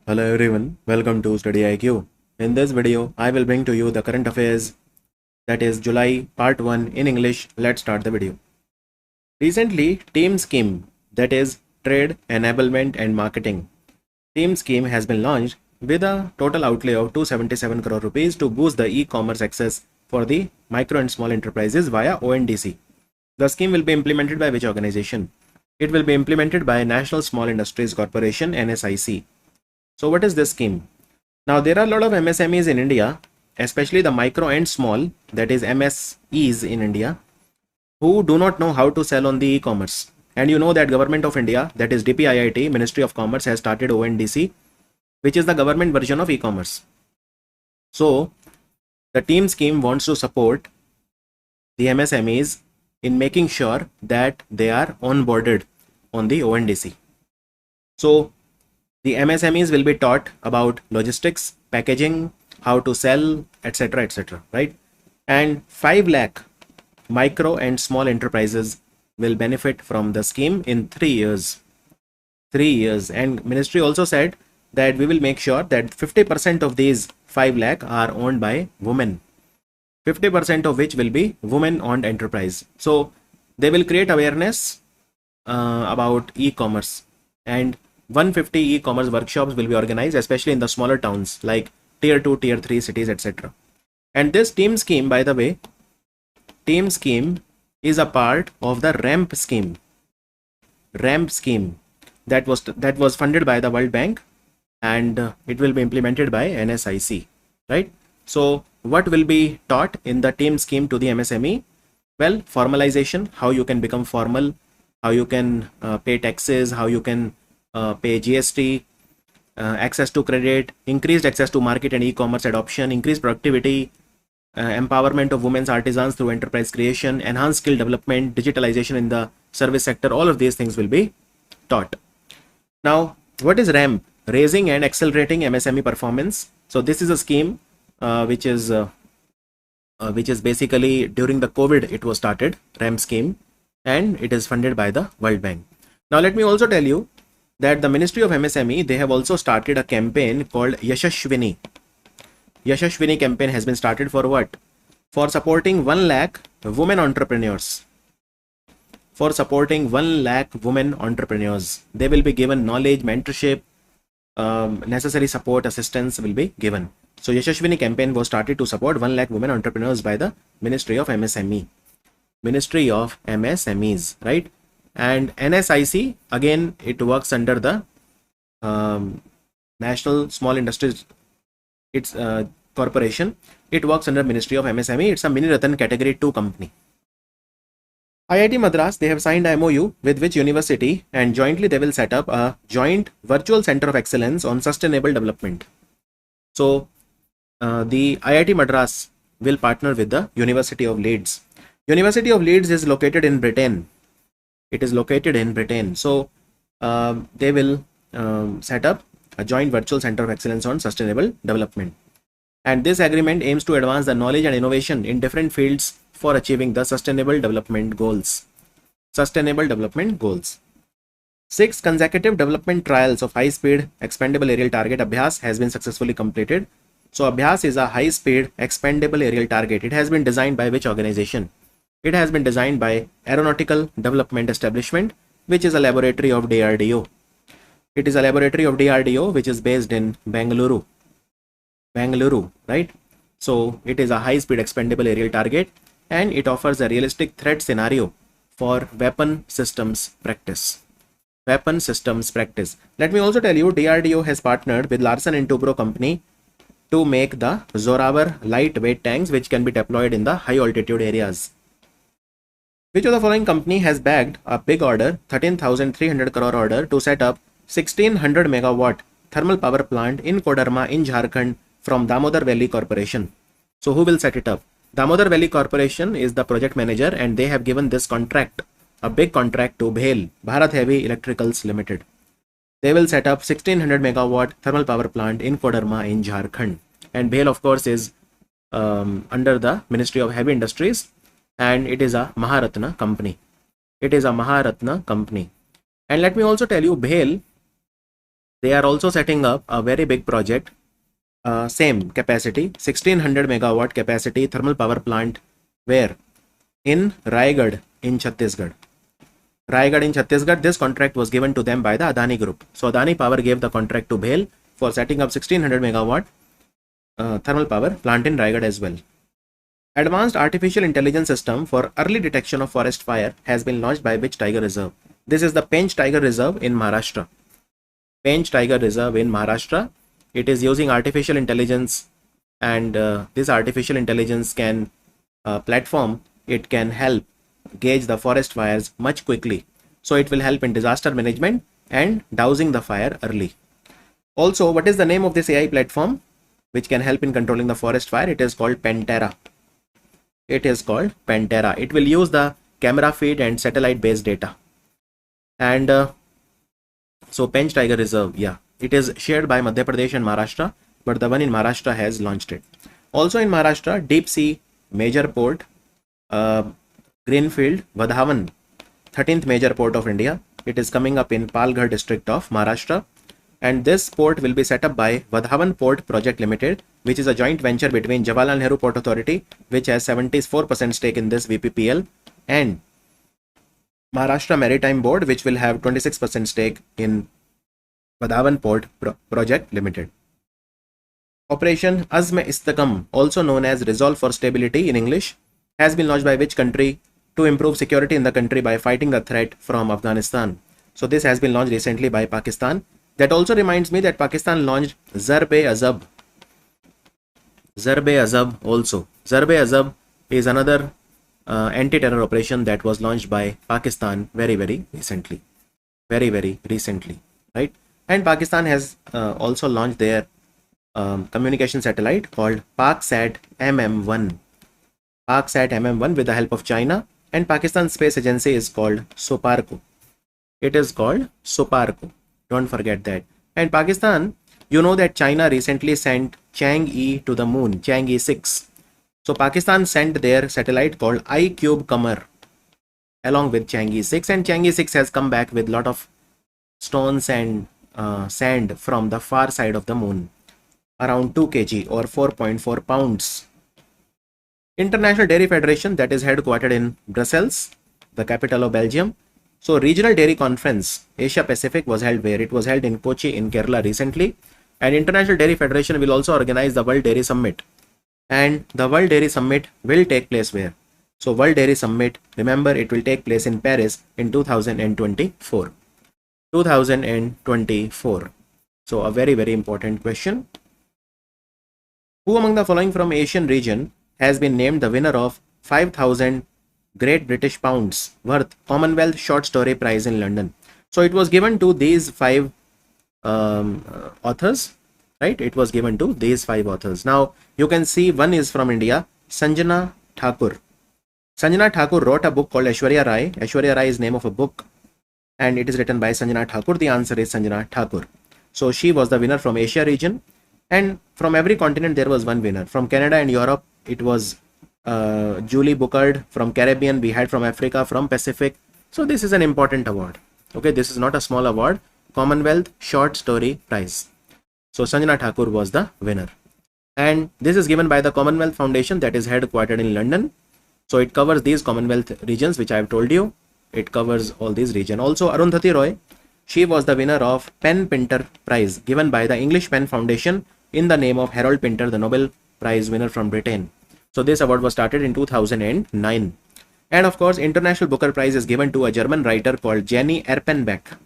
Hello everyone, welcome to Study IQ. In this video, I will bring to you the current affairs, that is July part 1 in English. Let's start the video. Recently, Team Scheme, that is Trade, Enablement and Marketing. Team Scheme has been launched with a total outlay of 277 crore rupees to boost the e-commerce access for the micro and small enterprises via ONDC. The scheme will be implemented by which organization? It will be implemented by National Small Industries Corporation, NSIC. So what is this scheme? Now there are a lot of MSMEs in India, especially the micro and small, that is MSEs in India, who do not know how to sell on the e-commerce. And you know that Government of India, that is DPIIT, Ministry of Commerce, has started ONDC, which is the government version of e-commerce. So the Team Scheme wants to support the MSMEs in making sure that they are onboarded on the ONDC. So the MSMEs will be taught about logistics, packaging, how to sell, etc., etc., right? And 5 lakh micro and small enterprises will benefit from the scheme in 3 years. 3 years. And ministry also said that we will make sure that 50% of these 5 lakh are owned by women. 50% of which will be women-owned enterprise. So they will create awareness about e-commerce, and 150 e-commerce workshops will be organized, especially in the smaller towns like tier 2, tier 3 cities, etc. And this Team Scheme, by the way, Team Scheme is a part of the RAMP scheme. RAMP scheme that was funded by the World Bank, and it will be implemented by NSIC, right? So what will be taught in the Team Scheme to the MSME? Well, formalization, how you can become formal, how you can pay taxes, how you can pay GST, access to credit, increased access to market and e-commerce adoption, increased productivity, empowerment of women's artisans through enterprise creation, enhanced skill development, digitalization in the service sector. All of these things will be taught. Now, what is RAMP? Raising and Accelerating MSME Performance. So this is a scheme which is basically during the COVID it was started, RAMP scheme, and it is funded by the World Bank. Now let me also tell you that the Ministry of MSME, they have also started a campaign called Yashashwini. Yashashwini campaign has been started for what? For supporting 1 lakh women entrepreneurs. For supporting 1 lakh women entrepreneurs. They will be given knowledge, mentorship, necessary support, assistance will be given. So Yashashwini campaign was started to support 1 lakh women entrepreneurs by the Ministry of MSME. Ministry of MSMEs, right? And NSIC, again, it works under the National Small Industries Corporation. It works under Ministry of MSME. It's a Mini Ratan Category 2 company. IIT Madras, they have signed a MOU with which university, and jointly they will set up a joint virtual center of excellence on sustainable development. So the IIT Madras will partner with the University of Leeds. University of Leeds is located in Britain. It is located in Britain. So they will set up a joint virtual center of excellence on sustainable development. And this agreement aims to advance the knowledge and innovation in different fields for achieving the sustainable development goals. Sustainable development goals. 6 consecutive development trials of high-speed expandable aerial target Abhyas has been successfully completed. So Abhyas is a high-speed expandable aerial target. It has been designed by which organization? It has been designed by Aeronautical Development Establishment, which is a laboratory of DRDO. It is a laboratory of DRDO which is based in Bengaluru. Bengaluru, right? So it is a high-speed expandable aerial target, and it offers a realistic threat scenario for weapon systems practice. Weapon systems practice. Let me also tell you, DRDO has partnered with Larsen & Toubro company to make the Zorawar lightweight tanks which can be deployed in the high altitude areas. Which of the following company has bagged a big order, 13,300 crore order to set up 1600 megawatt thermal power plant in Kodarma in Jharkhand from Damodar Valley Corporation? So who will set it up? Damodar Valley Corporation is the project manager, and they have given this contract, a big contract, to BHEL, Bharat Heavy Electricals Limited. They will set up 1600 megawatt thermal power plant in Kodarma in Jharkhand. And BHEL, of course, is under the Ministry of Heavy Industries, and it is a Maharatna company. It is a Maharatna company. And let me also tell you, BHEL They are also setting up a very big project, same capacity, 1600 megawatt capacity thermal power plant, where in Raigad in Chhattisgarh. Raigad in Chhattisgarh, this contract was given to them by the Adani Group. So Adani Power gave the contract to BHEL for setting up 1600 megawatt thermal power plant in Raigad as well. Advanced artificial intelligence system for early detection of forest fire has been launched by which tiger reserve? This is the Pench Tiger Reserve in Maharashtra. Pench Tiger Reserve in Maharashtra. It is using artificial intelligence, and this artificial intelligence can platform, it can help gauge the forest fires much quickly. So it will help in disaster management and dousing the fire early. Also, what is the name of this AI platform which can help in controlling the forest fire? It is called Pentera. It is called Pentera. It will use the camera feed and satellite based data. And so Pench Tiger Reserve, yeah, it is shared by Madhya Pradesh and Maharashtra, but the one in Maharashtra has launched it. Also in Maharashtra, deep sea major port, Greenfield Vadhavan, 13th major port of India. It is coming up in Palghar district of Maharashtra. And this port will be set up by Vadhavan Port Project Limited, which is a joint venture between Jawaharlal Nehru Port Authority, which has 74% stake in this VPPL, and Maharashtra Maritime Board, which will have 26% stake in Vadhavan Port Project Limited. Operation Azm-e-Istikam, also known as Resolve for Stability in English, has been launched by which country to improve security in the country by fighting the threat from Afghanistan? So this has been launched recently by Pakistan. That also reminds me that Pakistan launched Zarb-e-Azab. Zarb-e-Azab also. Zarb-e-Azab is another anti-terror operation that was launched by Pakistan very recently. Very recently, right? And Pakistan has also launched their communication satellite called PakSat MM1. PakSat MM1 with the help of China, and Pakistan Space Agency is called Soparco. It is called Soparco. Don't forget that. And Pakistan, you know that China recently sent Chang'e to the moon, Chang'e 6. So Pakistan sent their satellite called iCube Qamar along with Chang'e 6, and Chang'e 6 has come back with lot of stones and sand from the far side of the moon, around 2 kg or 4.4 pounds. International Dairy Federation, that is headquartered in Brussels, the capital of Belgium. So Regional Dairy Conference Asia Pacific was held where? It was held in Kochi in Kerala recently. And International Dairy Federation will also organize the World Dairy Summit. And the World Dairy Summit will take place where? So World Dairy Summit, remember, it will take place in Paris in 2024. 2024. So a very important question. Who among the following from Asian region has been named the winner of 5,000 Great British Pounds worth Commonwealth Short Story Prize in London? So it was given to these 5 authors, right? It was given to these 5 authors. Now you can see one is from India, Sanjana Thakur. Sanjana Thakur wrote a book called Aishwarya Rai. Aishwarya Rai is name of a book, and it is written by Sanjana Thakur. The answer is Sanjana Thakur. So she was the winner from Asia region, and from every continent there was one winner. From Canada and Europe it was Julie Buckard. From Caribbean we had from Africa, from Pacific. So this is an important award. Okay, this is not a small award. Commonwealth Short Story Prize. So Sanjana Thakur was the winner, and this is given by the Commonwealth Foundation that is headquartered in London. So it covers these Commonwealth regions which I have told you. It covers all these regions. Also Arundhati Roy, she was the winner of Pen Pinter Prize given by the English Pen Foundation in the name of Harold Pinter, the Nobel Prize winner from Britain. So this award was started in 2009. And of course, International Booker Prize is given to a German writer called Jenny Erpenbeck.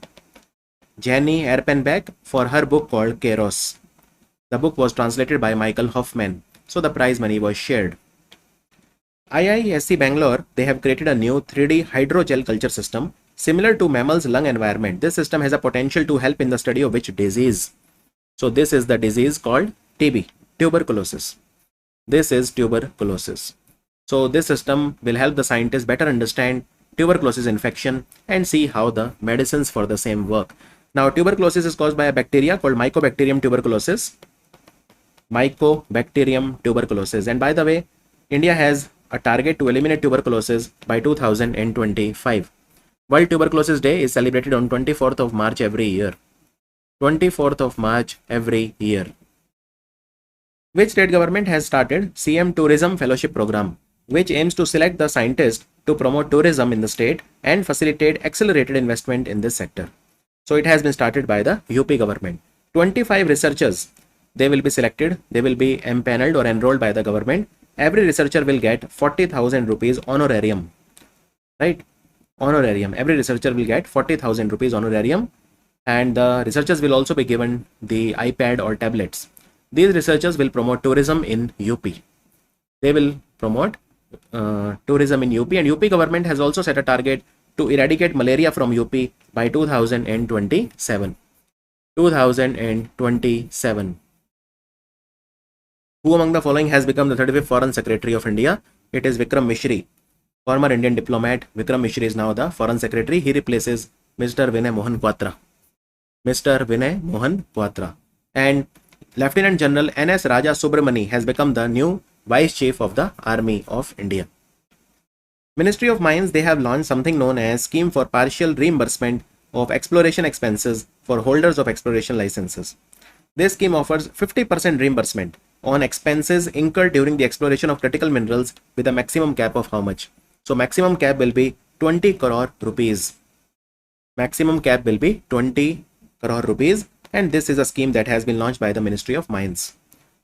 Jenny Erpenbeck for her book called Kairos. The book was translated by Michael Hoffman. So the prize money was shared. IISc Bangalore, they have created a new 3D hydrogel culture system similar to mammal's lung environment. This system has a potential to help in the study of which disease? So this is the disease called TB, tuberculosis. This is tuberculosis. So this system will help the scientists better understand tuberculosis infection and see how the medicines for the same work. Now tuberculosis is caused by a bacteria called Mycobacterium tuberculosis. Mycobacterium tuberculosis. And by the way, India has a target to eliminate tuberculosis by 2025. World Tuberculosis Day is celebrated on 24th of March every year. 24th of March every year. Which state government has started CM Tourism Fellowship Program, which aims to select the scientists to promote tourism in the state and facilitate accelerated investment in this sector? So it has been started by the UP government. 25 researchers, they will be selected, they will be empaneled or enrolled by the government. Every researcher will get 40,000 rupees honorarium, right? Honorarium. Every researcher will get 40,000 rupees honorarium, and the researchers will also be given the iPad or tablets. These researchers will promote tourism in UP. They will promote tourism in UP, and UP government has also set a target to eradicate malaria from UP by 2027. 2027. Who among the following has become the 35th Foreign Secretary of India? It is Vikram Mishri. Former Indian diplomat Vikram Mishri is now the Foreign Secretary. He replaces Mr. Vinay Mohan Kwatra. Mr. Vinay Mohan Kwatra. And Lieutenant General N.S. Raja Subramani has become the new Vice Chief of the Army of India. Ministry of Mines, they have launched something known as Scheme for Partial Reimbursement of Exploration Expenses for holders of exploration licenses. This scheme offers 50% reimbursement on expenses incurred during the exploration of critical minerals with a maximum cap of how much? So maximum cap will be 20 crore rupees. Maximum cap will be 20 crore rupees, and this is a scheme that has been launched by the Ministry of Mines.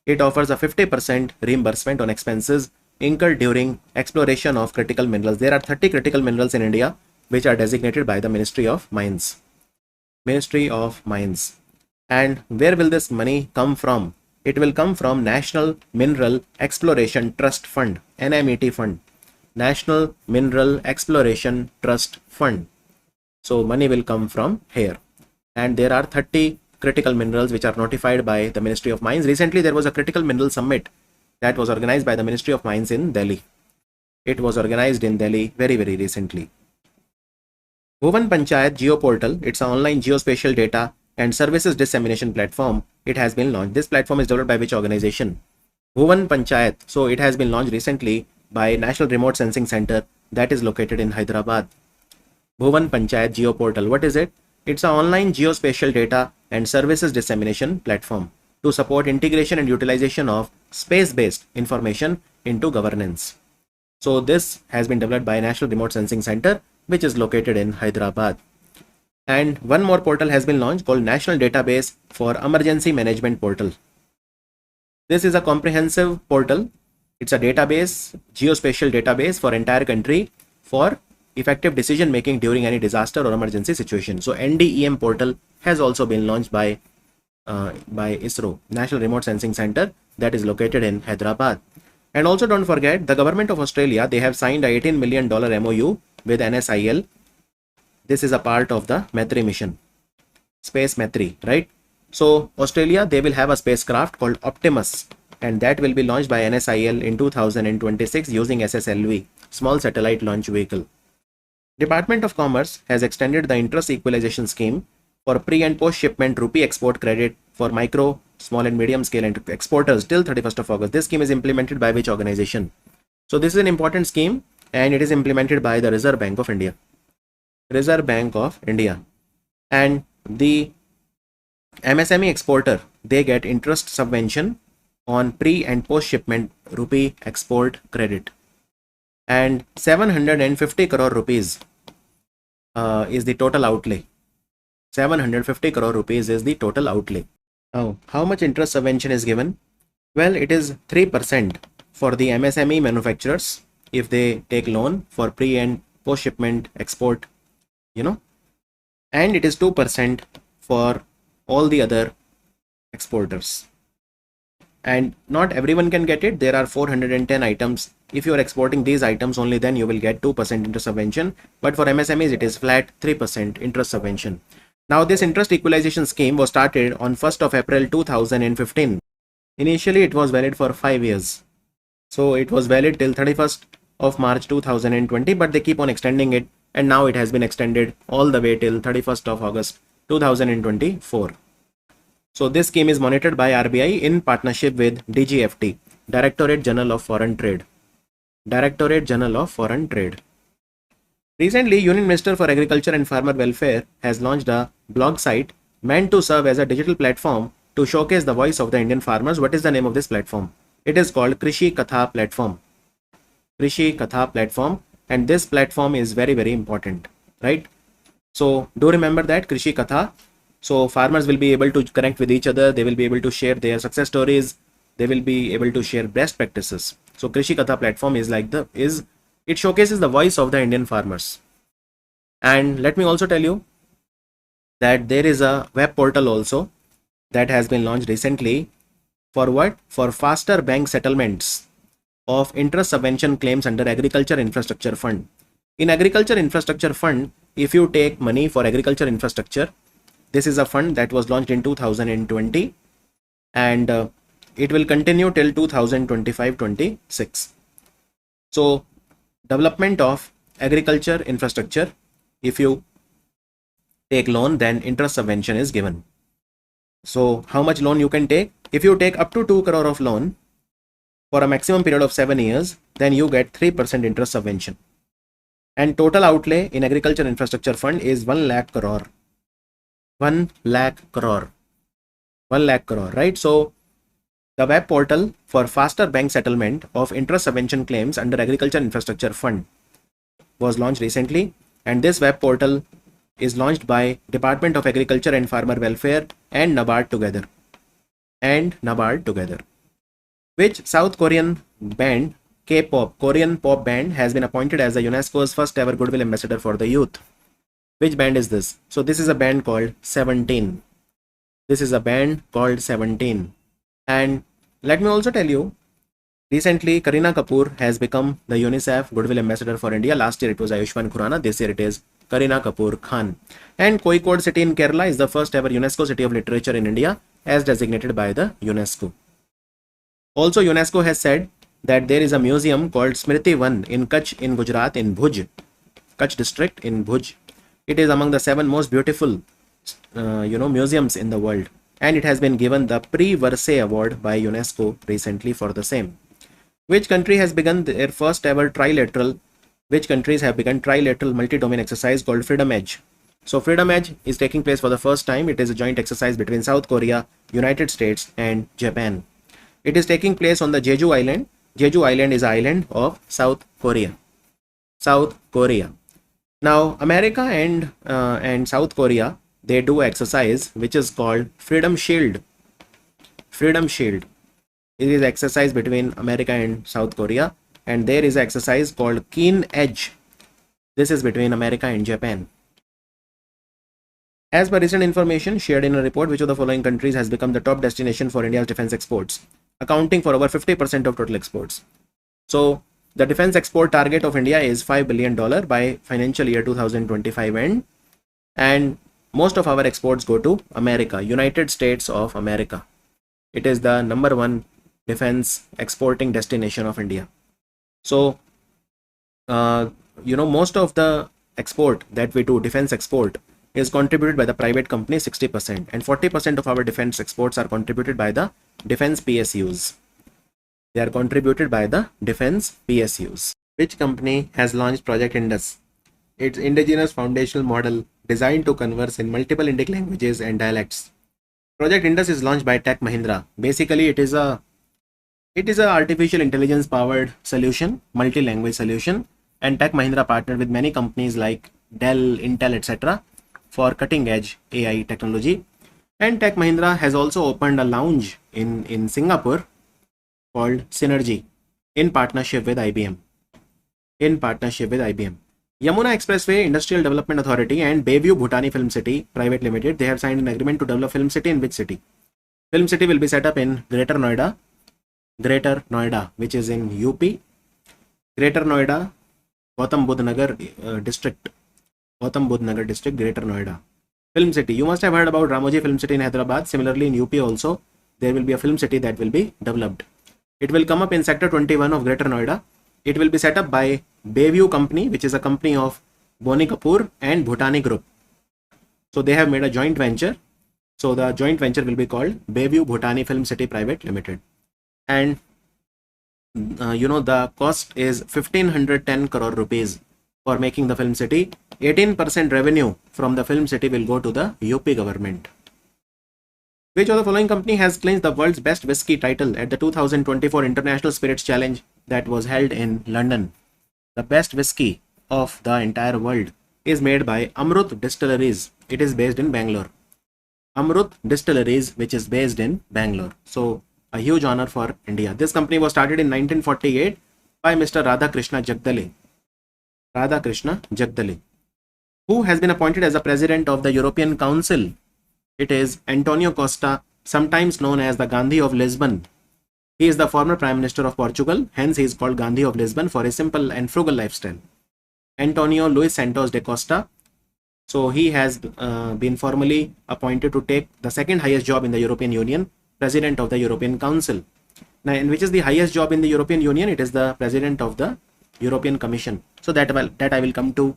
It offers a 50% reimbursement on expenses incurred during exploration of critical minerals. There are 30 critical minerals in India which are designated by the Ministry of Mines. Ministry of Mines. And where will this money come from? It will come from National Mineral Exploration Trust Fund, NMET fund. National Mineral Exploration Trust Fund. So money will come from here. And there are 30 critical minerals which are notified by the Ministry of Mines. Recently, there was a critical mineral summit that was organized by the Ministry of Mines in Delhi. It was organized in Delhi very recently. Bhuvan Panchayat Geoportal, it's an online geospatial data and services dissemination platform. It has been launched. This platform is developed by which organization? Bhuvan Panchayat. So it has been launched recently by National Remote Sensing Center that is located in Hyderabad. Bhuvan Panchayat Geoportal. What is it? It's an online geospatial data and services dissemination platform to support integration and utilization of space-based information into governance. So this has been developed by National Remote Sensing Center, which is located in Hyderabad. And one more portal has been launched called National Database for Emergency Management Portal. This is a comprehensive portal. It's a database, geospatial database for entire country for effective decision making during any disaster or emergency situation. So NDEM portal has also been launched by ISRO, National Remote Sensing Center, that is located in Hyderabad. And also don't forget, the government of Australia, they have signed a $18 million MOU with NSIL. This is a part of the Maitri mission, Space Maitri, right? So Australia, they will have a spacecraft called Optimus, and that will be launched by NSIL in 2026 using SSLV, Small Satellite Launch Vehicle. Department of Commerce has extended the interest equalization scheme for pre and post shipment rupee export credit for micro, small and medium scale exporters till 31st of August. This scheme is implemented by which organization? So this is an important scheme and it is implemented by the Reserve Bank of India. Reserve Bank of India. And the MSME exporter, they get interest subvention on pre and post shipment rupee export credit. And 750 crore rupees is the total outlay. 750 crore rupees is the total outlay. Now, how much interest subvention is given? Well, it is 3% for the MSME manufacturers if they take loan for pre and post shipment export, and it is 2% for all the other exporters. And not everyone can get it. There are 410 items. If you are exporting these items, only then you will get 2% interest subvention. But for MSMEs, it is flat 3% interest subvention. Now, this interest equalization scheme was started on 1st of April 2015. Initially, it was valid for 5 years. So it was valid till 31st of March 2020, but they keep on extending it. And now it has been extended all the way till 31st of August 2024. So this scheme is monitored by RBI in partnership with DGFT, Directorate General of Foreign Trade. Directorate General of Foreign Trade. Recently, Union Minister for Agriculture and Farmer Welfare has launched a blog site meant to serve as a digital platform to showcase the voice of the Indian farmers. What is the name of this platform? It is called Krishi Katha platform. Krishi Katha platform, and this platform is very, very important, right? So do remember that Krishi Katha. So farmers will be able to connect with each other. They will be able to share their success stories. They will be able to share best practices. So Krishi Katha platform is it showcases the voice of the Indian farmers. And let me also tell you that there is a web portal also that has been launched recently. For what? For faster bank settlements of interest subvention claims under Agriculture Infrastructure Fund. In Agriculture Infrastructure Fund, if you take money for agriculture infrastructure, this is a fund that was launched in 2020 and it will continue till 2025-26. So development of agriculture infrastructure, if you take loan, then interest subvention is given. So how much loan you can take? If you take up to 2 crore of loan for a maximum period of 7 years, then you get 3% interest subvention. And total outlay in agriculture infrastructure fund is 1 lakh crore. 1 lakh crore. 1 lakh crore, right? So the web portal for faster bank settlement of interest subvention claims under Agriculture Infrastructure Fund was launched recently, and this web portal is launched by Department of Agriculture and Farmer Welfare and NABARD together. Which South Korean band, K-pop, Korean pop band, has been appointed as the UNESCO's first ever Goodwill Ambassador for the youth. Which band is this? So this is a band called 17. This is a band called 17. And let me also tell you, recently Kareena Kapoor has become the UNICEF Goodwill Ambassador for India. Last year it was Ayushmann Khurrana. This year it is Kareena Kapoor Khan. And Kozhikode city in Kerala is the first ever UNESCO City of Literature in India as designated by the UNESCO. Also, UNESCO has said that there is a museum called Smriti Van in Kutch in Gujarat, in Bhuj, Kutch district in Bhuj. It is among the 7 most beautiful museums in the world, and it has been given the Prix Versailles award by UNESCO recently for the same. Which country has begun their first ever trilateral multi-domain exercise called Freedom Edge? So Freedom Edge is taking place for the first time. It is a joint exercise between South Korea, United States and Japan. It is taking place on the Jeju Island. Jeju Island is an island of South Korea. Now America and South Korea, they do exercise which is called Freedom Shield. It is exercise between America and South Korea, and there is an exercise called Keen Edge. This is between America and Japan. As per recent information shared in a report, which of the following countries has become the top destination for India's defense exports, accounting for over 50% of total exports? So the defense export target of India is $5 billion by financial year 2025 end, and most of our exports go to America, United States of America. It is the number 1 defense exporting destination of India. So most of the export that we do, defense export, is contributed by the private company 60%, and 40% of our defense exports are contributed by the defense PSUs. They are contributed by the defense PSUs. Which company has launched Project Indus? Its indigenous foundational model designed to converse in multiple Indic languages and dialects. Project Indus is launched by Tech Mahindra. Basically, it is a artificial intelligence powered solution, multi-language solution, and Tech Mahindra partnered with many companies like Dell, Intel, etc. for cutting edge AI technology. And Tech Mahindra has also opened a lounge in Singapore called Synergy in partnership with IBM. Yamuna Expressway Industrial Development Authority and Bayview Bhutani Film City Private Limited, they have signed an agreement to develop Film City in which city? Film City will be set up in Greater Noida, which is in UP. Greater Noida, Gautam Budh Nagar district, Greater Noida. Film City. You must have heard about Ramoji Film City in Hyderabad. Similarly, in UP also, there will be a film city that will be developed. It will come up in Sector 21 of Greater Noida. It will be set up by Bayview Company, which is a company of Boni Kapoor and Bhutani Group. So they have made a joint venture. So the joint venture will be called Bayview Bhutani Film City Private Limited. And the cost is 1510 crore rupees for making the film city. 18% revenue from the film city will go to the UP government. Which of the following company has clinched the world's best whiskey title at the 2024 International Spirits Challenge that was held in London? The best whiskey of the entire world is made by Amrut Distilleries. It is based in Bangalore. Amrut Distilleries, which is based in Bangalore. So a huge honor for India. This company was started in 1948 by Mr. Radhakrishna Jagdale. Radhakrishna Jagdale, who has been appointed as the president of the European Council. It is Antonio Costa, sometimes known as the Gandhi of Lisbon. He is the former Prime Minister of Portugal, hence he is called Gandhi of Lisbon for a simple and frugal lifestyle. Antonio Luis Santos da Costa. So he has been formally appointed to take the second highest job in the European Union, President of the European Council. Now, and which is the highest job in the European Union? It is the President of the European Commission. So that I will come to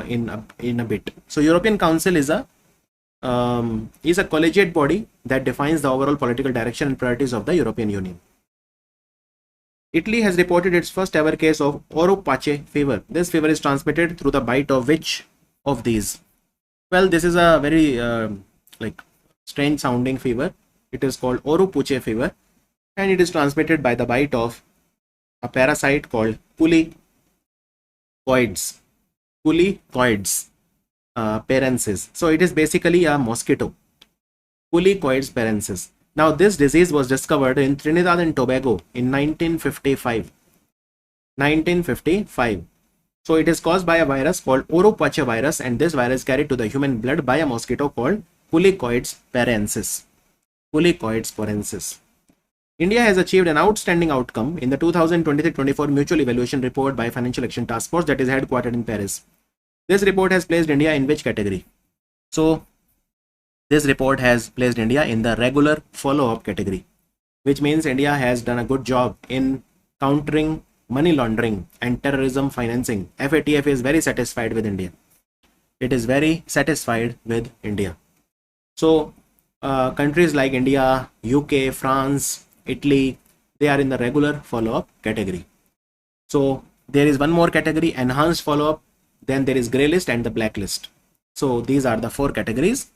in a bit. So European Council is a collegiate body that defines the overall political direction and priorities of the European Union. Italy has reported its first ever case of Oropouche fever. This fever is transmitted through the bite of which of these? Well, this is a very strange sounding fever. It is called Oropouche fever, and it is transmitted by the bite of a parasite called Pulicoides. Pulicoides parensis. So it is basically a mosquito. Pulicoides parensis. Now this disease was discovered in Trinidad and Tobago in 1955. 1955. So it is caused by a virus called Oropouche virus, and this virus carried to the human blood by a mosquito called Pulicoides parensis. Pulicoides parensis. India has achieved an outstanding outcome in the 2023-24 Mutual Evaluation Report by Financial Action Task Force that is headquartered in Paris. This report has placed India in which category? So this report has placed India in the regular follow-up category, which means India has done a good job in countering money laundering and terrorism financing. FATF is very satisfied with India. It is very satisfied with India. So countries like India, UK, France, Italy, they are in the regular follow-up category. So there is one more category, enhanced follow-up, then there is grey list and the blacklist. So these are the four categories.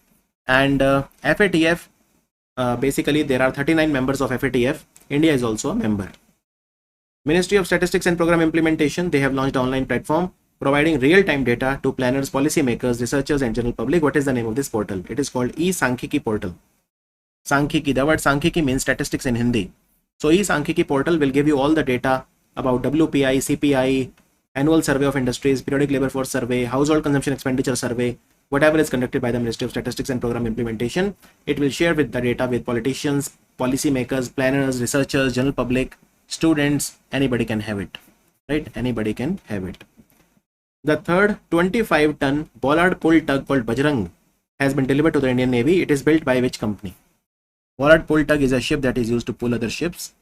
And FATF, basically there are 39 members of FATF. India is also a member. Ministry of Statistics and Program Implementation, they have launched an online platform providing real-time data to planners, policymakers, researchers and general public. What is the name of this portal? It is called E-Sankhiki portal. Sankhiki, the word Sankhiki means statistics in Hindi. So E-Sankhiki portal will give you all the data about WPI, CPI, annual survey of industries, periodic labor force survey, household consumption expenditure survey, whatever is conducted by the Ministry of Statistics and Program Implementation. It will share with the data with politicians, policymakers, planners, researchers, general public, students. Anybody can have it, right? Anybody can have it. The third 25-ton bollard pull tug called Bajrang has been delivered to the Indian Navy. It is built by which company? Bollard pull tug is a ship that is used to pull other ships.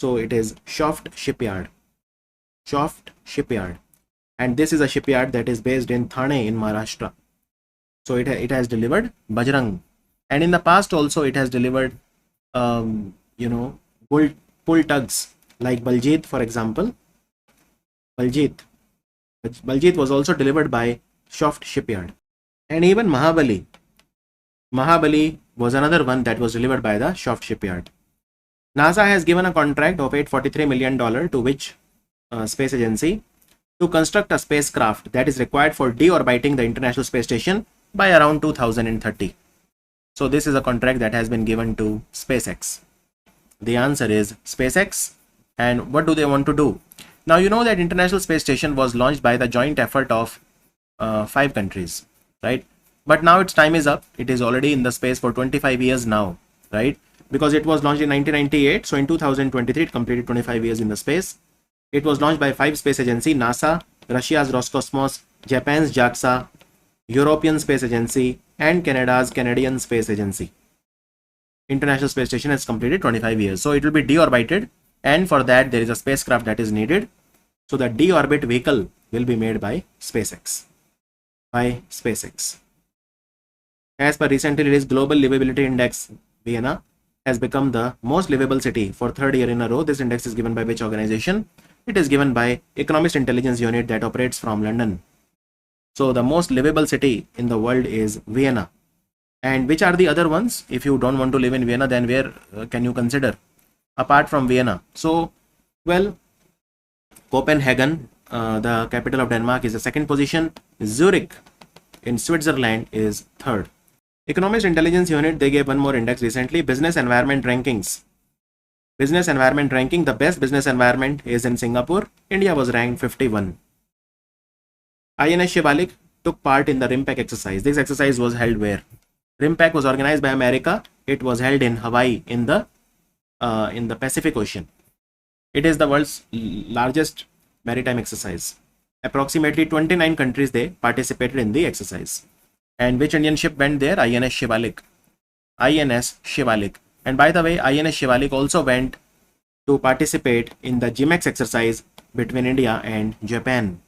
So it is Shoft Shipyard. Shoft Shipyard. And this is a shipyard that is based in Thane in Maharashtra. So it has delivered Bajrang. And in the past also it has delivered, pull tugs like Baljit, for example. Baljit was also delivered by Shoft Shipyard. And even Mahabali was another one that was delivered by the Shoft Shipyard. NASA has given a contract of $843 million to which space agency to construct a spacecraft that is required for deorbiting the International Space Station by around 2030. So this is a contract that has been given to SpaceX. The answer is SpaceX. And what do they want to do? Now you know that International Space Station was launched by the joint effort of 5 countries, right? But now its time is up. It is already in the space for 25 years now, right? Because it was launched in 1998. So in 2023, it completed 25 years in the space. It was launched by 5 space agencies: NASA, Russia's Roscosmos, Japan's JAXA, European Space Agency, and Canada's Canadian Space Agency. International Space Station has completed 25 years. So it will be deorbited, and for that there is a spacecraft that is needed. So the deorbit vehicle will be made by SpaceX. As per recently released Global Livability Index, Vienna has become the most livable city for 3rd year in a row. This index is given by which organization? It is given by Economist Intelligence Unit that operates from London. So the most livable city in the world is Vienna. And which are the other ones? If you don't want to live in Vienna, then where can you consider apart from Vienna? So, well, Copenhagen, the capital of Denmark, is the second position. Zurich in Switzerland is third. Economist Intelligence Unit, they gave one more index recently, Business Environment Rankings. Business Environment Ranking, the best business environment is in Singapore. India was ranked 51. INS Shivalik took part in the RIMPAC exercise. This exercise was held where? RIMPAC was organized by America. It was held in Hawaii in the Pacific Ocean. It is the world's largest maritime exercise. Approximately 29 countries they participated in the exercise. And which Indian ship went there? INS Shivalik. INS Shivalik. And by the way, INS Shivalik also went to participate in the GMEX exercise between India and Japan.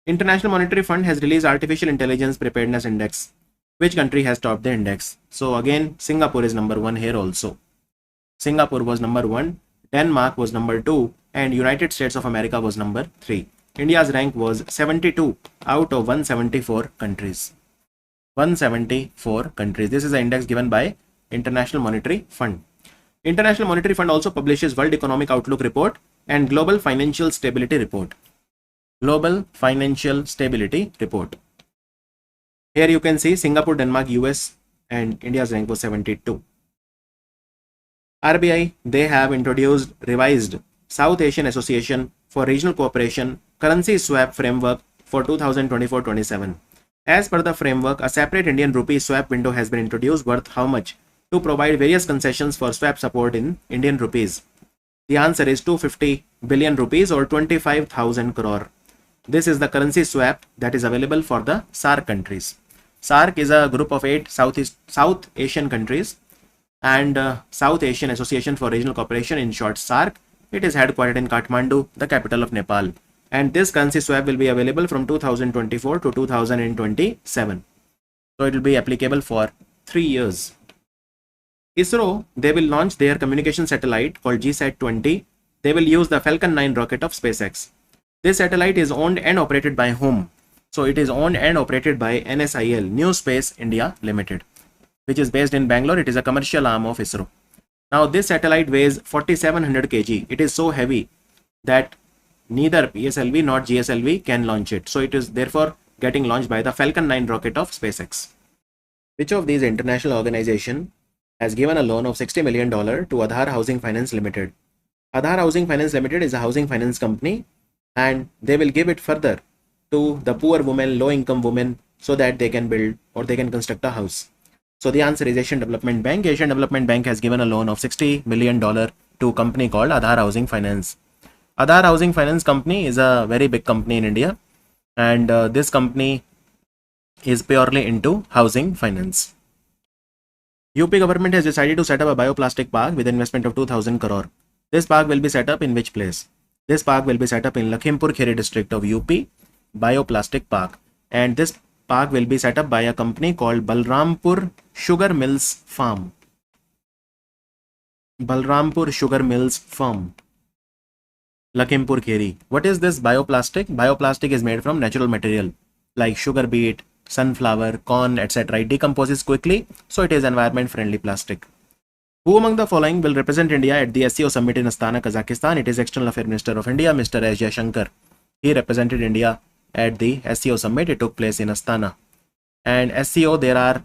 International Monetary Fund has released Artificial Intelligence Preparedness Index. Which country has topped the index? So again, Singapore is number 1 here also. Singapore was number 1, Denmark was number 2, and United States of America was number 3. India's rank was 72 out of 174 countries. 174 countries. This is the index given by International Monetary Fund. International Monetary Fund also publishes World Economic Outlook Report and Global Financial Stability Report. Global Financial Stability Report. Here you can see Singapore, Denmark, US, and India's rank was 72. RBI, they have introduced revised South Asian Association for Regional Cooperation Currency Swap Framework for 2024-27. As per the framework, a separate Indian rupee swap window has been introduced worth how much to provide various concessions for swap support in Indian rupees. The answer is 250 billion rupees or 25,000 crore. This is the currency swap that is available for the SAARC countries. SAARC is a group of 8 South Asian countries, and South Asian Association for Regional Cooperation, in short SAARC. It is headquartered in Kathmandu, the capital of Nepal. And this currency swap will be available from 2024 to 2027. So it will be applicable for 3 years. ISRO, they will launch their communication satellite called GSAT-20. They will use the Falcon 9 rocket of SpaceX. This satellite is owned and operated by whom? So it is owned and operated by NSIL, New Space India Limited, which is based in Bangalore. It is a commercial arm of ISRO. Now this satellite weighs 4700 kg. It is so heavy that neither PSLV nor GSLV can launch it. So it is therefore getting launched by the Falcon 9 rocket of SpaceX. Which of these international organizations has given a loan of $60 million to Aadhar Housing Finance Limited? Aadhar Housing Finance Limited is a housing finance company, and they will give it further to the poor women, low income women, so that they can build or they can construct a house. So the answer is Asian Development Bank. Asian Development Bank has given a loan of $60 million to a company called Aadhar Housing Finance. Aadhar Housing Finance Company is a very big company in India, and this company is purely into housing finance. UP government has decided to set up a bioplastic park with investment of 2000 crore. This park will be set up in which place? This park will be set up in Lakhimpur Kheri district of UP, Bioplastic Park, and this park will be set up by a company called Balrampur Sugar Mills Farm. Balrampur Sugar Mills Farm, Lakhimpur Kheri. What is this bioplastic? Bioplastic is made from natural material like sugar beet, sunflower, corn, etc. It decomposes quickly, so it is environment friendly plastic. Who among the following will represent India at the SCO summit in Astana, Kazakhstan? It is External Affairs Minister of India, Mr. S. Jaishankar. He represented India at the SCO summit. It took place in Astana. And SCO, there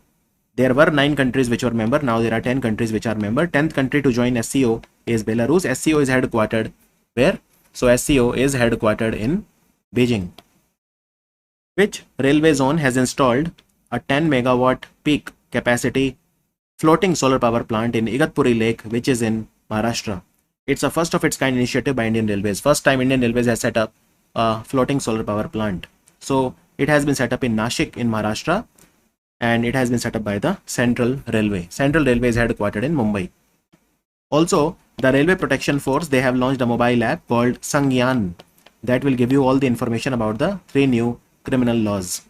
were 9 countries which were member. Now there are 10 countries which are member. 10th country to join SCO is Belarus. SCO is headquartered where? So SCO is headquartered in Beijing. Which railway zone has installed a 10 megawatt peak capacity floating solar power plant in Igatpuri Lake, which is in Maharashtra? It's a first of its kind initiative by Indian Railways. First time Indian Railways has set up a floating solar power plant. So it has been set up in Nashik in Maharashtra, and it has been set up by the Central Railway. Central Railway is headquartered in Mumbai. Also, the Railway Protection Force, they have launched a mobile app called Sangyan that will give you all the information about the 3 new criminal laws.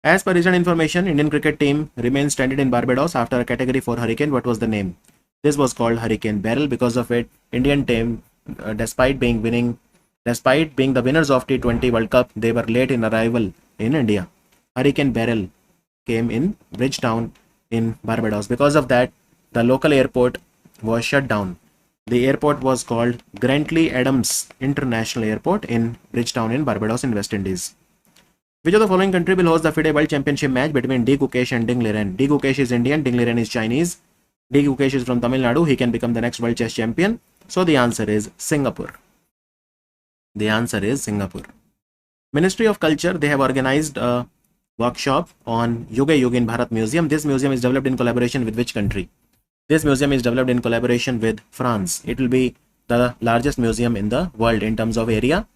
As per recent information, Indian cricket team remains stranded in Barbados after a category 4 hurricane. What was the name? This was called Hurricane Beryl. Because of it, Indian team, despite being the winners of T20 World Cup, they were late in arrival in India. Hurricane Beryl came in Bridgetown in Barbados. Because of that, the local airport was shut down. The airport was called Grantley Adams International Airport in Bridgetown in Barbados in West Indies. Which of the following country will host the FIDE World Championship match between D. Gukesh and Ding Liren? D. Gukesh is Indian, Ding Liren is Chinese. D. Gukesh is from Tamil Nadu. He can become the next world chess champion. So the answer is Singapore. The answer is Singapore. Ministry of Culture, they have organized a workshop on Yuge Yug in Bharat Museum. This museum is developed in collaboration with which country? This museum is developed in collaboration with France. It will be the largest museum in the world in terms of area,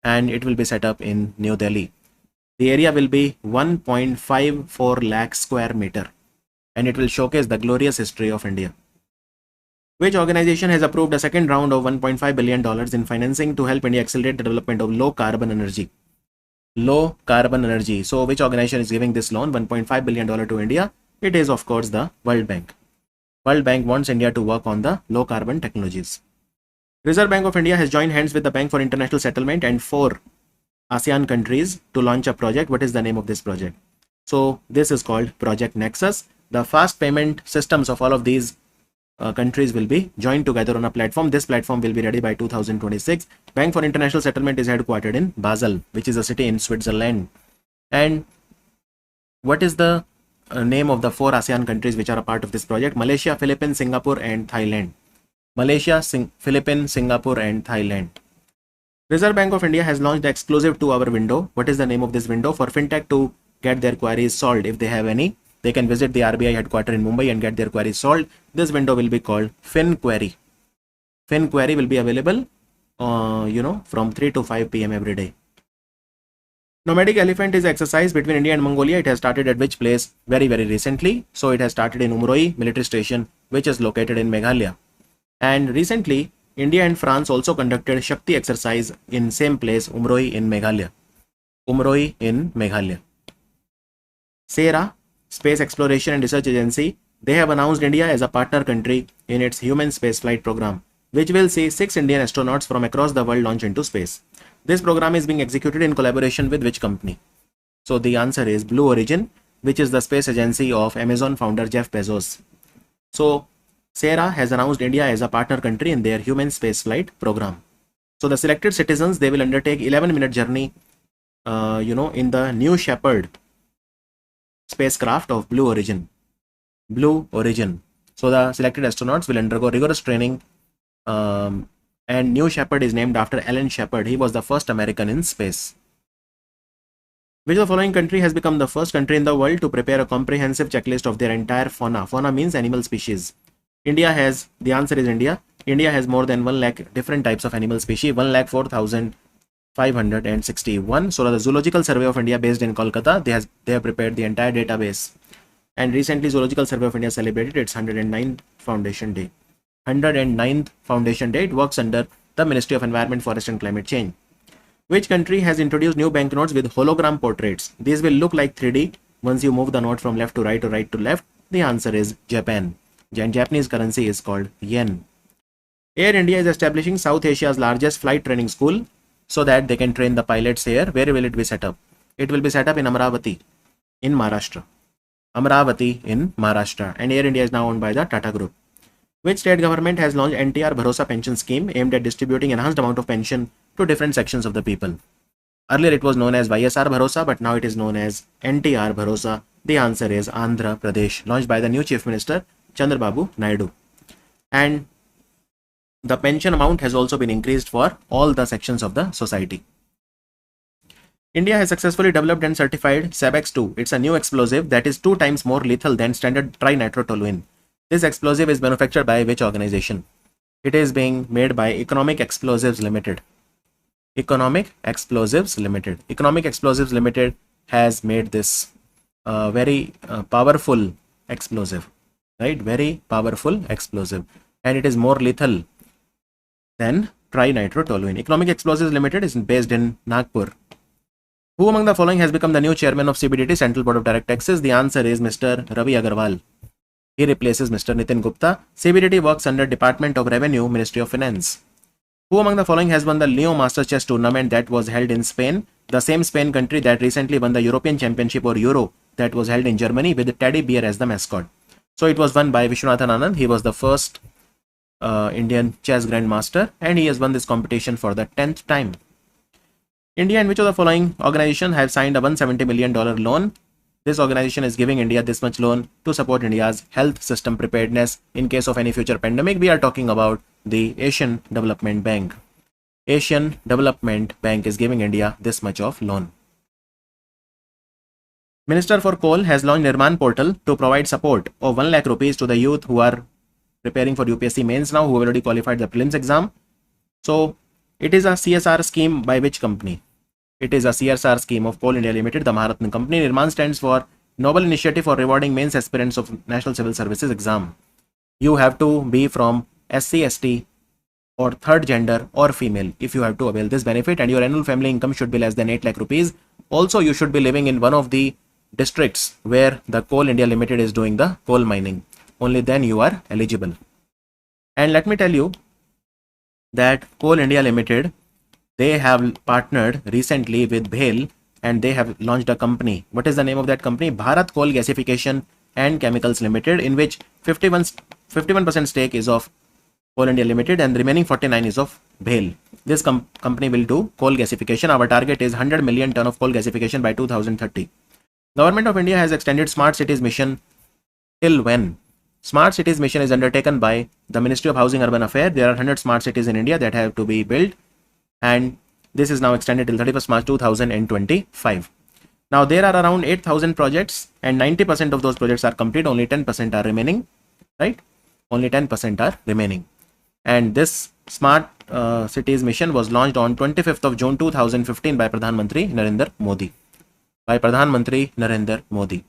and it will be set up in New Delhi. The area will be 1.54 lakh square meter, and it will showcase the glorious history of India. Which organization has approved a second round of $1.5 billion in financing to help India accelerate the development of low carbon energy? Low carbon energy. So which organization is giving this loan, $1.5 billion to India? It is of course the World Bank. World Bank wants India to work on the low carbon technologies. Reserve Bank of India has joined hands with the Bank for International Settlement and 4 ASEAN countries to launch a project. What is the name of this project? So this is called Project Nexus. The fast payment systems of all of these countries will be joined together on a platform. This platform will be ready by 2026. Bank for International Settlement is headquartered in Basel, which is a city in Switzerland. And what is the name of the 4 ASEAN countries which are a part of this project? Malaysia, Philippines, Singapore and Thailand. Malaysia, Philippines, Singapore and Thailand. Reserve Bank of India has launched the exclusive 2-hour window. What is the name of this window? For fintech to get their queries solved, if they have any, they can visit the RBI headquarters in Mumbai and get their queries solved. This window will be called FinQuery. FinQuery will be available from 3 to 5 p.m. every day. Nomadic elephant is exercise between India and Mongolia. It has started at which place? Very recently. So it has started in Umroi military station, which is located in Meghalaya. And recently, India and France also conducted Shakti exercise in same place, Umroi in Meghalaya. Umroi in Meghalaya. SERA, Space Exploration and Research Agency, they have announced India as a partner country in its human spaceflight program, which will see 6 Indian astronauts from across the world launch into space. This program is being executed in collaboration with which company? So the answer is Blue Origin, which is the space agency of Amazon founder Jeff Bezos. So SERA has announced India as a partner country in their human spaceflight program. So the selected citizens, they will undertake 11-minute journey, in the New Shepard spacecraft of Blue Origin. Blue Origin. So the selected astronauts will undergo rigorous training, and New Shepard is named after Alan Shepard. He was the first American in space. Which of the following country has become the first country in the world to prepare a comprehensive checklist of their entire fauna? Fauna means animal species. India has, the answer is India. India has more than 1 lakh different types of animal species, 1,04,561. So the Zoological Survey of India based in Kolkata, they have prepared the entire database. And recently Zoological Survey of India celebrated its 109th Foundation Day. 109th Foundation Day. It works under the Ministry of Environment, Forest and Climate Change. Which country has introduced new banknotes with hologram portraits? These will look like 3D once you move the note from left to right or right to left. The answer is Japan. Japanese currency is called yen. Air India is establishing South Asia's largest flight training school so that they can train the pilots here. Where will it be set up? It will be set up in Amravati in Maharashtra. Amravati in Maharashtra. And Air India is now owned by the Tata Group. Which state government has launched NTR Bharosa pension scheme aimed at distributing enhanced amount of pension to different sections of the people? Earlier it was known as YSR Bharosa, but now it is known as NTR Bharosa. The answer is Andhra Pradesh, launched by the new Chief Minister Chandrababu Naidu. And the pension amount has also been increased for all the sections of the society. India has successfully developed and certified SEBEX-2. It's a new explosive that is 2 times more lethal than standard trinitrotoluene. This explosive is manufactured by which organization? It is being made by Economic Explosives Limited. Economic Explosives Limited. Economic Explosives Limited has made this very powerful explosive, right? Very powerful explosive, and it is more lethal than trinitrotoluene. Economic Explosives Limited is based in Nagpur. Who among the following has become the new chairman of CBDT, Central Board of Direct Taxes? The answer is Mr. Ravi Agarwal. He replaces Mr. Nitin Gupta. CBDT works under Department of Revenue, Ministry of Finance. Who among the following has won the Leo Master Chess tournament that was held in Spain? The same Spain country that recently won the European Championship or Euro that was held in Germany with teddy bear as the mascot. So it was won by Vishwanathan Anand. He was the first Indian chess grandmaster, and he has won this competition for the 10th time. India and which of the following organization have signed a $170 million loan? This organization is giving India this much loan to support India's health system preparedness in case of any future pandemic. We are talking about the Asian Development Bank. Asian Development Bank is giving India this much of loan. Minister for Coal has launched Nirman portal to provide support of 1 lakh rupees to the youth who are preparing for UPSC mains now, who have already qualified the prelims exam. So it is a CSR scheme by which company? It is a CSR scheme of Coal India Limited, the Maharatna company. Nirman stands for Noble Initiative for Rewarding Mains Aspirants of National Civil Services Exam. You have to be from SC, ST or third gender or female if you have to avail this benefit, and your annual family income should be less than 8 lakh rupees. Also, you should be living in one of the districts where the Coal India Limited is doing the coal mining. Only then you are eligible. And let me tell you that Coal India Limited, they have partnered recently with BHEL and they have launched a company. What is the name of that company? Bharat Coal Gasification and Chemicals Limited, in which 51% stake is of Coal India Limited and remaining 49 is of BHEL. This company will do coal gasification. Our target is 100 million ton of coal gasification by 2030. Government of India has extended Smart Cities mission till when? Smart Cities mission is undertaken by the Ministry of Housing Urban Affairs. There are 100 smart cities in India that have to be built, and this is now extended till 31st March 2025. Now there are around 8,000 projects and 90% of those projects are complete. Only 10% are remaining, right? Only 10% are remaining. And this Smart Cities mission was launched on 25th of June 2015 by Pradhan Mantri Narendra Modi.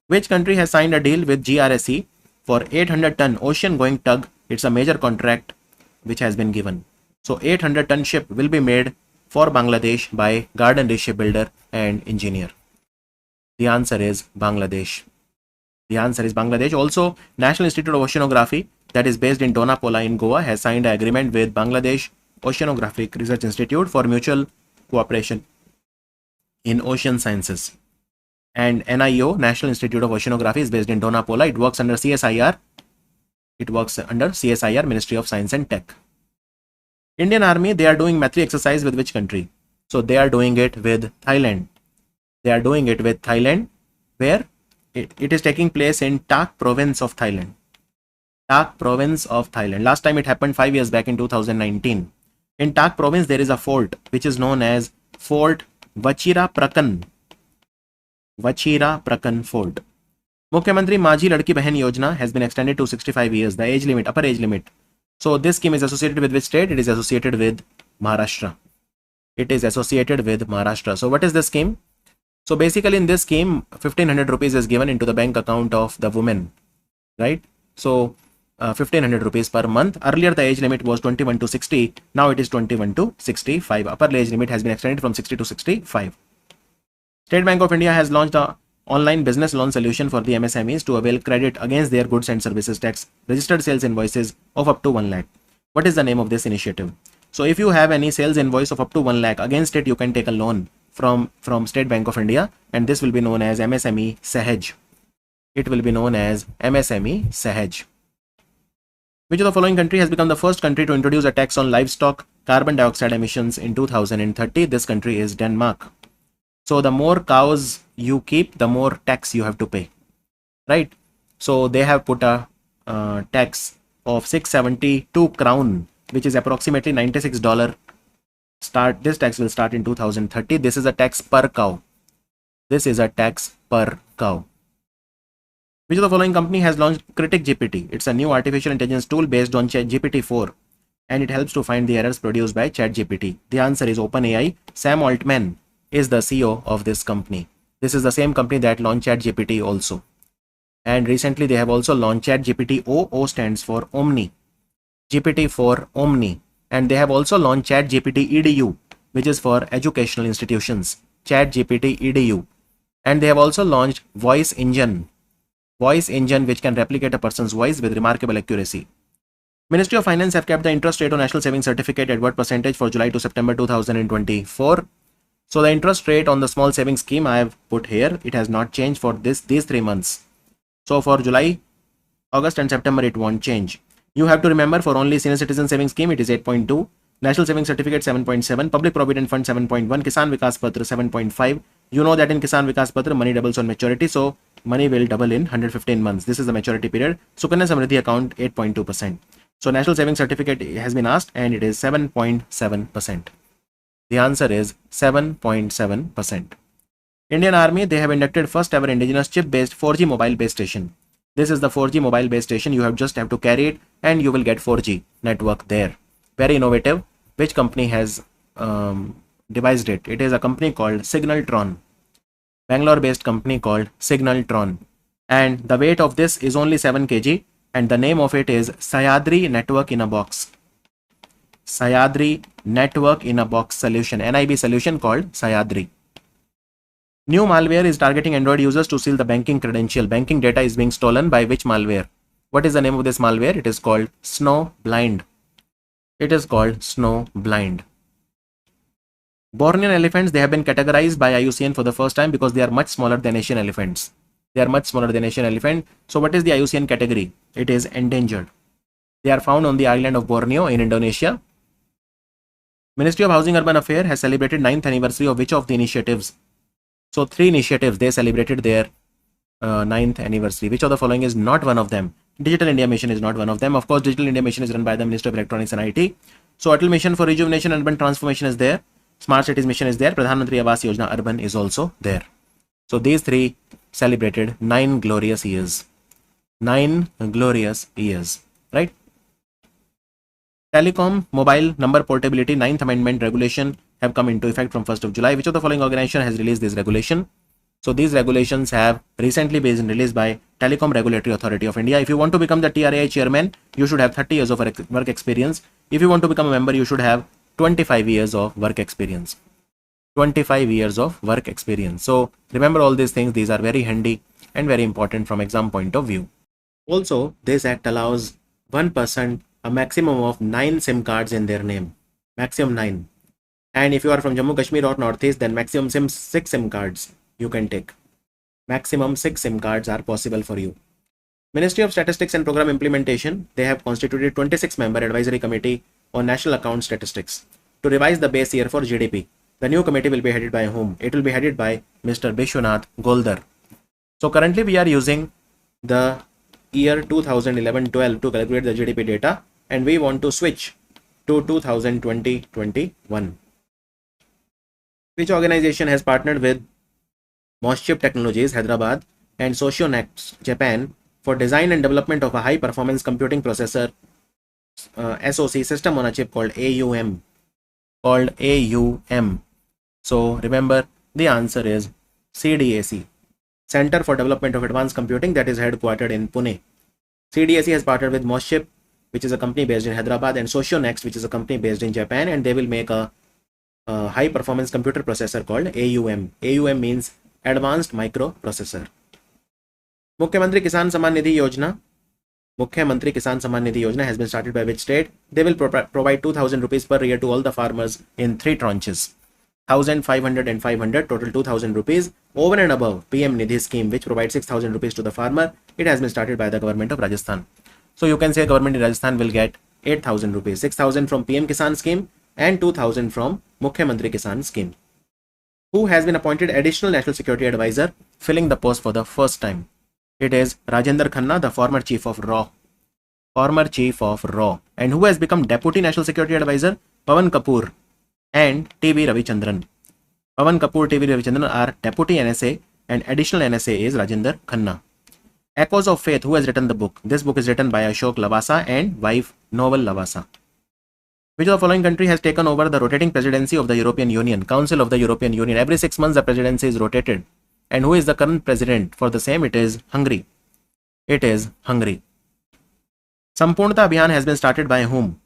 Which country has signed a deal with GRSE for 800-ton ocean-going tug? It's a major contract which has been given. So 800-ton ship will be made for Bangladesh by Garden Reach Shipbuilder and Engineer. The answer is Bangladesh. Also, National Institute of Oceanography, that is based in Donapola in Goa, has signed an agreement with Bangladesh Oceanographic Research Institute for mutual cooperation in ocean sciences. And NIO, National Institute of Oceanography, is based in Donapola. It works under CSIR. Ministry of Science and Tech. Indian Army, they are doing Maitri exercise with which country? So they are doing it with Thailand. Where it is taking place in Tak province of Thailand. Last time it happened 5 years back in 2019. In Tak province, there is a fort which is known as Fort Vachira Prakan Fort. Mukhyamantri Majhi Ladki Behan Yojana has been extended to 65 years, the upper age limit. So this scheme is associated with which state? It is associated with Maharashtra. So what is this scheme? So basically in this scheme, 1500 rupees is given into the bank account of the woman, right? So 1500 rupees per month. Earlier the age limit was 21 to 60. Now it is 21 to 65. Upper age limit has been extended from 60 to 65. State Bank of India has launched an online business loan solution for the MSMEs to avail credit against their goods and services tax registered sales invoices of up to 1 lakh. What is the name of this initiative? So if you have any sales invoice of up to 1 lakh, against it you can take a loan from State Bank of India, and this will be known as MSME Sahaj. Which of the following country has become the first country to introduce a tax on livestock carbon dioxide emissions in 2030? This country is Denmark. So the more cows you keep, the more tax you have to pay, right? So they have put a tax of 672 crown, which is approximately $96. This tax will start in 2030. This is a tax per cow. Which of the following company has launched Critic GPT? It's a new artificial intelligence tool based on ChatGPT-4, and it helps to find the errors produced by ChatGPT. The answer is OpenAI. Sam Altman is the CEO of this company. This is the same company that launched ChatGPT also. And recently they have also launched ChatGPT O stands for Omni. GPT-4 Omni. And they have also launched ChatGPT EDU, which is for educational institutions. ChatGPT EDU. And they have also launched Voice Engine, which can replicate a person's voice with remarkable accuracy. Ministry of Finance have kept the interest rate on National Savings Certificate at what percentage for July to September 2024? So the interest rate on the small savings scheme I have put here, it has not changed for these 3 months. So for July, August and September it won't change. You have to remember for only senior citizen savings scheme it is 8.2, National Savings Certificate 7.7, Public Provident Fund 7.1, Kisan Vikas Patra 7.5. You know that in Kisan Vikas Patra money doubles on maturity, so money will double in 115 months. This is the maturity period. Sukanya Samriddhi account 8.2%. So National Savings Certificate has been asked and it is 7.7%. The answer is 7.7%. Indian Army, they have inducted first ever indigenous chip-based 4G mobile base station. This is the 4G mobile base station. You just have to carry it and you will get 4G network there. Very innovative. Which company has devised it? It is a company called Signaltron. Bangalore-based company called Signaltron. And the weight of this is only 7 kg and the name of it is Sahyadri Network in a Box. Sahyadri Network in a Box solution, NIB solution called Sahyadri. New malware is targeting Android users to steal the banking credential. Banking data is being stolen by which malware? What is the name of this malware? It is called Snowblind. It is called Snowblind. Bornean elephants, they have been categorized by IUCN for the first time because they are much smaller than Asian elephants. They are much smaller than Asian elephant. So what is the IUCN category? It is endangered. They are found on the island of Borneo in Indonesia. Ministry of Housing Urban Affairs has celebrated 9th anniversary of which of the initiatives? So 3 initiatives, they celebrated their 9th anniversary. Which of the following is not one of them? Digital India Mission is not one of them. Of course, Digital India Mission is run by the Ministry of Electronics and IT. So Atal Mission for Rejuvenation and Urban Transformation is there. Smart Cities Mission is there. Pradhan Mantri Awas Yojana Urban is also there. So these 3 celebrated 9 glorious years. 9 glorious years, right? Telecom Mobile Number Portability 9th Amendment Regulation have come into effect from 1st of July. Which of the following organization has released this regulation? So these regulations have recently been released by Telecom Regulatory Authority of India. If you want to become the TRAI chairman, you should have 30 years of work experience. If you want to become a member, you should have 25 years of work experience. 25 years of work experience. So remember all these things. These are very handy and very important from exam point of view. Also, this act allows one person a maximum of 9 SIM cards in their name. Maximum 9. And if you are from Jammu Kashmir or Northeast, then maximum 6 SIM cards you can take. Maximum 6 SIM cards are possible for you. Ministry of Statistics and Program Implementation, they have constituted 26-member advisory committee on national account statistics to revise the base year for GDP. The new committee will be headed by whom? It will be headed by Mr. Bishwanath Goldar. So currently we are using the year 2011-12 to calculate the GDP data, and we want to switch to 2020-21. Which organization has partnered with Moschip Technologies, Hyderabad, and Socionext, Japan, for design and development of a high-performance computing processor SoC system on a chip called AUM? So remember, the answer is CDAC, Center for Development of Advanced Computing, that is headquartered in Pune. CDAC has partnered with Moschip, which is a company based in Hyderabad, and Socionext, which is a company based in Japan, and they will make a high-performance computer processor called AUM. AUM means Advanced Microprocessor. Mukhyamantri Kisan Samman Nidhi Yojana. Mukhyamantri Kisan Samman Nidhi Yojana has been started by which state? They will provide 2,000 rupees per year to all the farmers in 3 tranches. 1,500 and 500, total 2,000 rupees. Over and above PM Nidhi scheme, which provides 6,000 rupees to the farmer, it has been started by the government of Rajasthan. So you can say government in Rajasthan will get 8,000 rupees, 6,000 from PM Kisan scheme and 2,000 from Mukhyamantri Kisan scheme. Who has been appointed additional national security advisor, filling the post for the first time? It is Rajendra Khanna, the former chief of RAW. And who has become deputy national security advisor? Pawan Kapoor and TV Ravichandran. Pawan Kapoor, TV Ravichandran are deputy NSA, and additional NSA is Rajendra Khanna. Echoes of Faith, who has written the book? This book is written by Ashok Lavasa and wife Novel Lavasa. Which of the following country has taken over the rotating presidency of the European Union, Council of the European Union? Every 6 months the presidency is rotated. And who is the current president for the same? It is Hungary. It is Hungary. Sampurnata Abhiyan has been started by whom?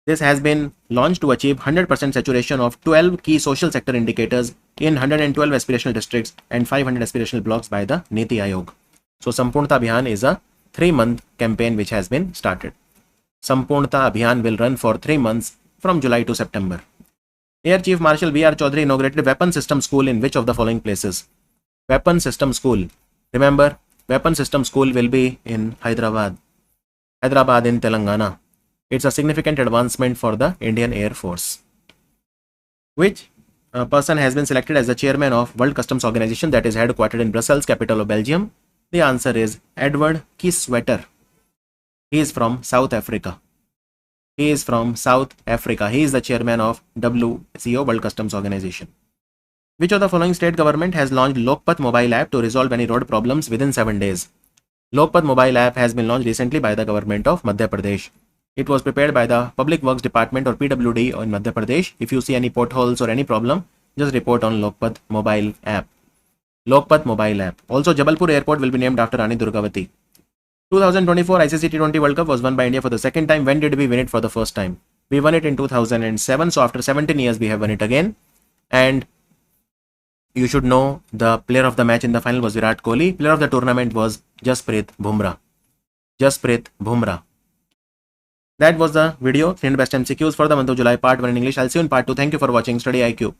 This has been launched to achieve 100% saturation of 12 key social sector indicators in 112 aspirational districts and 500 aspirational blocks by the Niti Aayog. So Sampurnata Abhiyan is a 3-month campaign which has been started. Sampurnata Abhiyan will run for 3 months from July to September. Air Chief Marshal B.R. Chaudhary inaugurated Weapon System School in which of the following places? Weapon System School. Remember, Weapon System School will be in Hyderabad. Hyderabad in Telangana. It's a significant advancement for the Indian Air Force. Which person has been selected as the chairman of World Customs Organization that is headquartered in Brussels, capital of Belgium? The answer is Edward Kieswetter. He is from South Africa. He is from South Africa. He is the chairman of WCO, World Customs Organization. Which of the following state government has launched Lokpat mobile app to resolve any road problems within 7 days? Lokpat mobile app has been launched recently by the government of Madhya Pradesh. It was prepared by the Public Works Department or PWD in Madhya Pradesh. If you see any potholes or any problem, just report on Lokpat mobile app. Lokpat mobile app. Also, Jabalpur Airport will be named after Rani Durgavati. 2024 ICC T20 World Cup was won by India for the second time. When did we win it for the first time? We won it in 2007. So after 17 years, we have won it again. And you should know the player of the match in the final was Virat Kohli. Player of the tournament was Jasprit Bumrah. Jasprit Bumrah. That was the video. 300 best MCQs for the month of July, part 1 in English. I'll see you in part 2. Thank you for watching Study IQ.